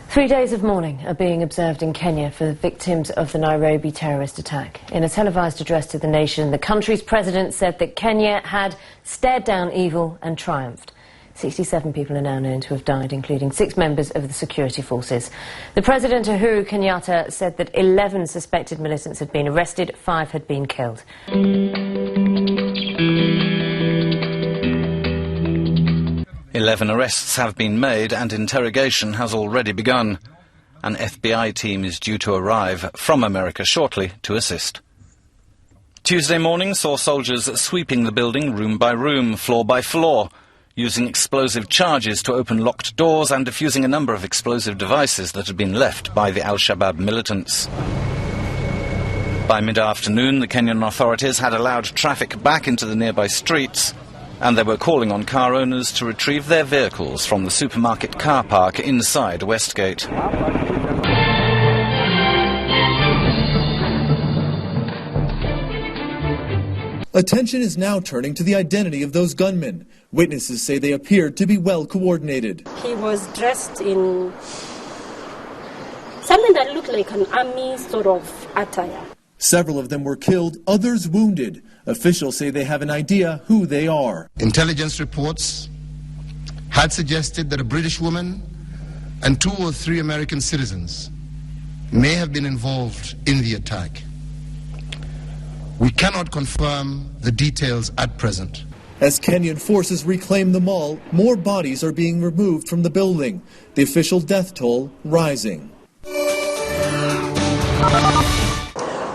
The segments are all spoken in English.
3 days of mourning are being observed in Kenya for the victims of the Nairobi terrorist attack. In a televised address to the nation, the country's president said that Kenya had stared down evil and triumphed. 67 people are now known to have died, including 6 members of the security forces. The president, Uhuru Kenyatta, said that 11 suspected militants had been arrested, 5 had been killed. 11 arrests have been made and interrogation has already begun. An FBI team is due to arrive from America shortly to assist. Tuesday morning saw soldiers sweeping the building room by room, floor by floor, using explosive charges to open locked doors and defusing a number of explosive devices that had been left by the Al-Shabaab militants. By mid-afternoon, the Kenyan authorities had allowed traffic back into the nearby streets, and they were calling on car owners to retrieve their vehicles from the supermarket car park inside Westgate. Attention is now turning to the identity of those gunmen. Witnesses say they appeared to be well coordinated. He was dressed in something that looked like an army sort of attire. Several of them were killed, others wounded. Officials say they have an idea who they are. Intelligence reports had suggested that a British woman and 2 or 3 American citizens may have been involved in the attack. We cannot confirm the details at present. As Kenyan forces reclaim the mall, more bodies are being removed from the building. The official death toll rising.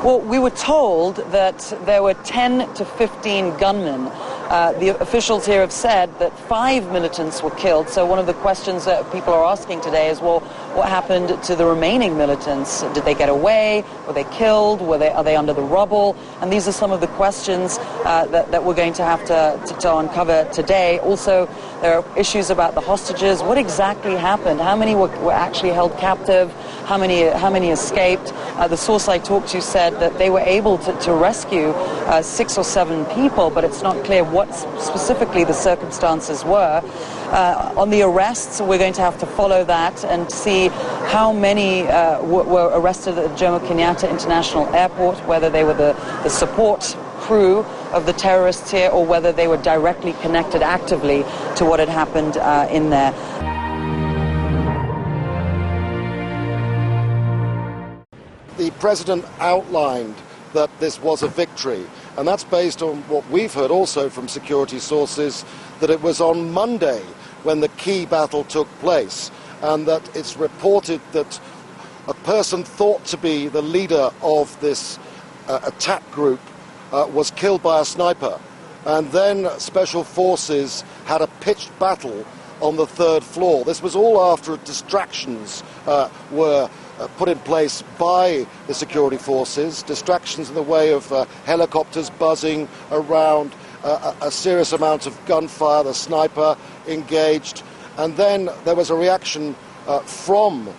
Well, we were told that there were 10 to 15 gunmen. The officials here have said that 5 militants were killed. So one of the questions that people are asking today is, well, what happened to the remaining militants? Did they get away? Were they killed? Are they under the rubble? And these are some of the questions that we're going to have to uncover today. Also, there are issues about the hostages. What exactly happened? How many were actually held captive? How many escaped? The source I talked to said that they were able to rescue 6 or 7 people, but it's not clear what specifically the circumstances were. On the arrests, we're going to have to follow that and see how many were arrested at Jomo Kenyatta International Airport, whether they were the support crew of the terrorists here or whether they were directly connected actively to what had happened in there. The president outlined that this was a victory, and that's based on what we've heard also from security sources, that it was on Monday when the key battle took place, and that it's reported that a person thought to be the leader of this attack group was killed by a sniper, and then special forces had a pitched battle on the 3rd floor. This was all after distractions were put in place by the security forces, distractions in the way of helicopters buzzing around, a serious amount of gunfire, the sniper engaged, and then there was a reaction from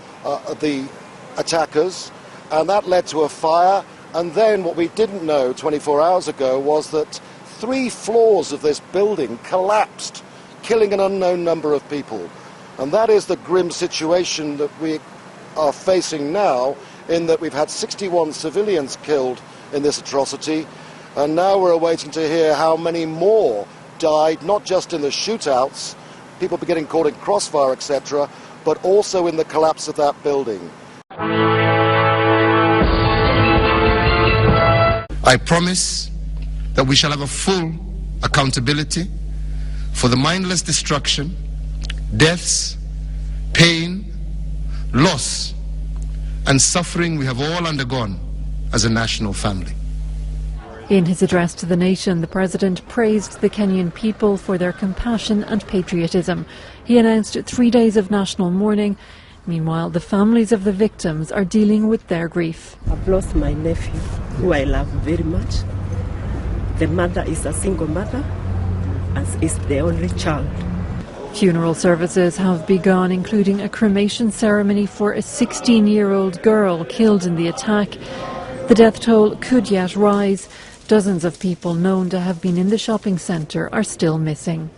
the attackers, and that led to a fire. And then what we didn't know 24 hours ago was that 3 floors of this building collapsed, killing an unknown number of people. And that is the grim situation that we are facing now, in that we've had 61 civilians killed in this atrocity, and now we're awaiting to hear how many more died, not just in the shootouts, people getting caught in crossfire, etc., but also in the collapse of that building. I promise that we shall have a full accountability for the mindless destruction, deaths, pain, loss, and suffering we have all undergone as a national family. In his address to the nation, the president praised the Kenyan people for their compassion and patriotism. He announced 3 days of national mourning. Meanwhile, the families of the victims are dealing with their grief. I've lost my nephew, who I love very much. The mother is a single mother, as is the only child. Funeral services have begun, including a cremation ceremony for a 16-year-old girl killed in the attack. The death toll could yet rise. Dozens of people known to have been in the shopping centre are still missing.